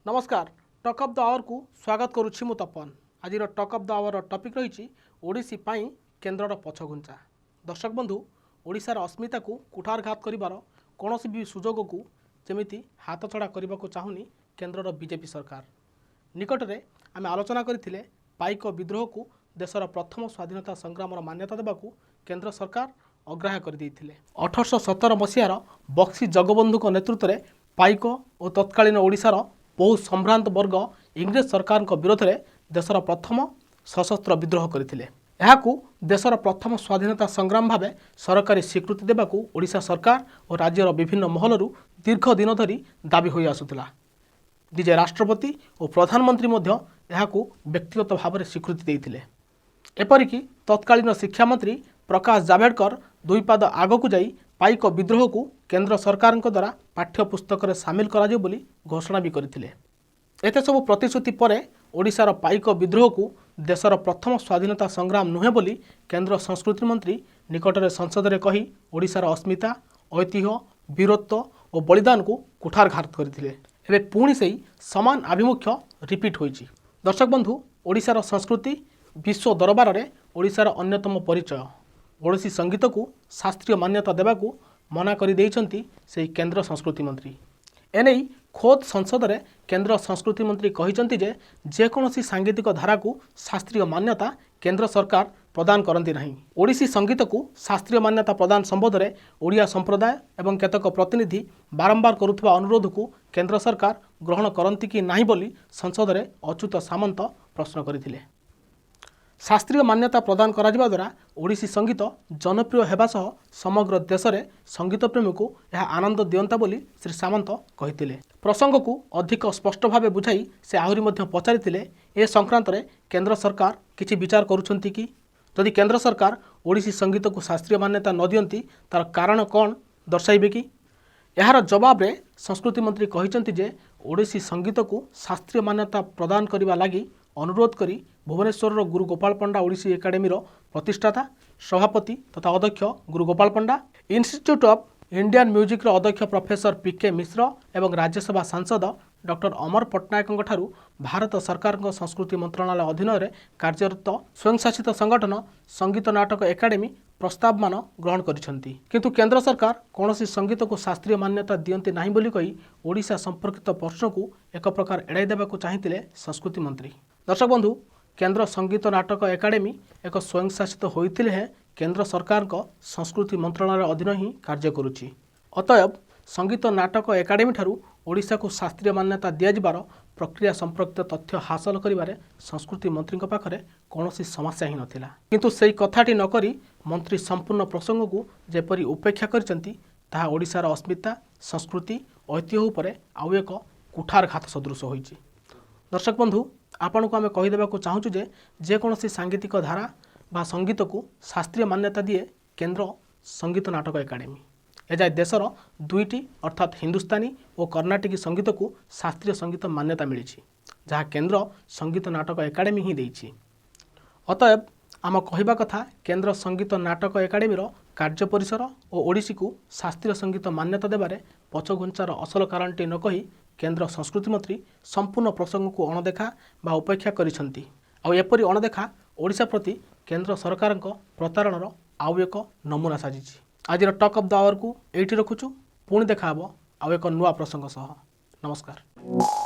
नमस्कार talk of the our को स्वागत करुछि मु तपन। आज talk of the hour topic रही ओडिसी पाई केन्द्रर पछघुंचा। दर्शक बंधु ओडिशार अस्मिता को कुठारघात करिवार कोनोसी भी सुजोग को जेमिति हाथ छड़ा करने को चाहुनी केन्द्रर बीजेपी सरकार। निकटरे आमे आलोचना करथिले पाइक विद्रोह को देशर प्रथम स्वाधीनता संग्राम मान्यता देबाकू केन्द्र सरकार अग्राह्य कर देइथिले। 1817 मसीहार बक्सी जगबंधु नेतृत्व में पाइक और तत्कालीन ओडिशार बहु संभ्रांत वर्ग इंग्रेज सरकार विरोध में देशर प्रथम सशस्त्र विद्रोह करथिले। एहाकू देशर प्रथम स्वाधीनता संग्राम भाव सरकारी स्वीकृति देबाकू ओडिशा सरकार और राज्यर विभिन्न महलरू दीर्घ दिन धरी दाबी होई आसुथिला। निजे राष्ट्रपति और प्रधानमंत्री मध्य एहाकू व्यक्तिगत भाव में स्वीकृति देइथिले। एपरिकी तत्कालीन शिक्षा मंत्री प्रकाश जावड़ेकर दुई पाद आगकू जाई पाइक विद्रोह को केंद्र सरकार द्वारा पाठ्यपुस्तक में सामिल करा बोली घोषणा भी करथिले। एते सब प्रतिश्रुति पर ओडिशार पाइक विद्रोह को देशर प्रथम स्वाधीनता संग्राम नुहे बोली केंद्र संस्कृति मंत्री निकटरे संसद में कही ओडिशार अस्मिता ऐतिह्य वीरत्व और बलिदान को कुठारघात करथिले। एबे पुणी से समान आभिमुख्य रिपीट होईची। दर्शक बंधु ओडिशार संस्कृति विश्व दरबार में ओडिशार अन्यतम परिचय ओडिसी संगीत को शास्त्रीय मान्यता देवाकू मना कर देइछंती से केंद्र संस्कृति मंत्री। एने खोद संसद में केंद्र संस्कृति मंत्री कहिछंती जे जेकोसी सांगीतिक धारा को शास्त्रीय मान्यता केंद्र सरकार प्रदान करती नहीं। ओडिसी संगीत को शास्त्रीय मान्यता प्रदान संबंध में ओडिया संप्रदाय एवं केतक प्रतिनिधि बारंबार करुवा अनुरोध को केंद्र सरकार ग्रहण करती कि नहीं बोली संसद में अच्युत सामंत प्रश्न करथिले। शास्त्रीय मान्यता प्रदान करा जिबा द्वारा ओडिसी संगीत जनप्रिय हेबा सह समग्र देश में संगीत प्रेमी को यह आनंद दियंता बोली श्री सामंत कहिथिले। प्रसंग को अधिक स्पष्ट भाव बुझाई से आहरी मध्य पचारिथिले ए संक्रांत रे केंद्र सरकार किछि विचार करुछंती कि जदि केंद्र सरकार ओडिसी संगीत को शास्त्रीय मान्यता न दियंती तार कारण कौन दर्शाइबे कि। यार जवाब रे संस्कृति मंत्री कहिछंती जे ओडिसी संगीत को शास्त्रीय मान्यता प्रदान करबा लागि अनुरोध करी भुवनेश्वर गुरु गोपाल पंडा ओडिसी एकाडेमी प्रतिष्ठाता सभापति तथा अध्यक्ष गुरु गोपाल पंडा इंस्टीट्यूट ऑफ इंडियन म्यूजिक अध्यक्ष प्रोफेसर पीके मिश्र एवं राज्यसभा सांसद डॉक्टर अमर पट्टनायक ठारू भारत सरकार संस्कृति मंत्रणालय अधीन में कार्यरत स्वयंशासित संगठन संगीत नाटक एकाडेमी प्रस्ताव मान ग्रहण करिसेंती। किंतु केंद्र सरकार कौनसी संगीत को शास्त्रीय मान्यता दियंती नहीं बोली कही ओडिशा संपर्कित प्रश्न को एक प्रकार एड़ाई देबाकू चाहिथिले संस्कृति मंत्री। दर्शक बंधु केंद्र संगीत नाटक एकाडेमी एक स्वयंशासित होइतिले है केंद्र सरकार संस्कृति मंत्रणालय अधीन ही कार्य करुछि। अतएव संगीत नाटक एकाडेमी ठारू ओडिशा को शास्त्रीय मान्यता दियाजिबार प्रक्रिया संपर्कित तथ्य हासिल करिबारे संस्कृति मंत्री पाखरे कौनसी समस्या ही नथिला। किंतु सेही कथाटी नकरी मंत्री संपूर्ण प्रसंग को जेपरी उपेक्षा करिसेंती ताहा ओडिशार अस्मिता संस्कृति ऐतिह्य उपरे आउ एक कुठारघात सदृश होईछि। दर्शक बंधु आपण को आम कहीदेवाक चाहूँ जे जेकोसी सांगीतिक धारा बा संगीत को शास्त्रीय मान्यता दिए केंद्र संगीत नाटक एकाडेमी। एजाए देशर दुईटी अर्थात हिंदुस्तानी और कर्नाटिक संगीत को शास्त्रीय संगीत मान्यता मिली जहाँ केंद्र संगीत नाटक एकाडेमी ही देइछि। अतएव आम कहवा कथा केंद्र संगीत नाटक एकाडेमी कार्य परिसर और ओडिसी को शास्त्रीय संगीत मान्यता देबारे पछघुंचार असल कारणटी न कही केंद्र संस्कृति मंत्री संपूर्ण प्रसंग को अणदेखा बा उपेक्षा करिसेंती। आउ एपरी अणदेखा ओडिशा प्रति केंद्र सरकार प्रतारणर आउ एक नमूना साजिछि। आज टॉक ऑफ द आवर को एठी रखुछु। पुणी देखा आउ एक नुआ प्रसंग सह। नमस्कार।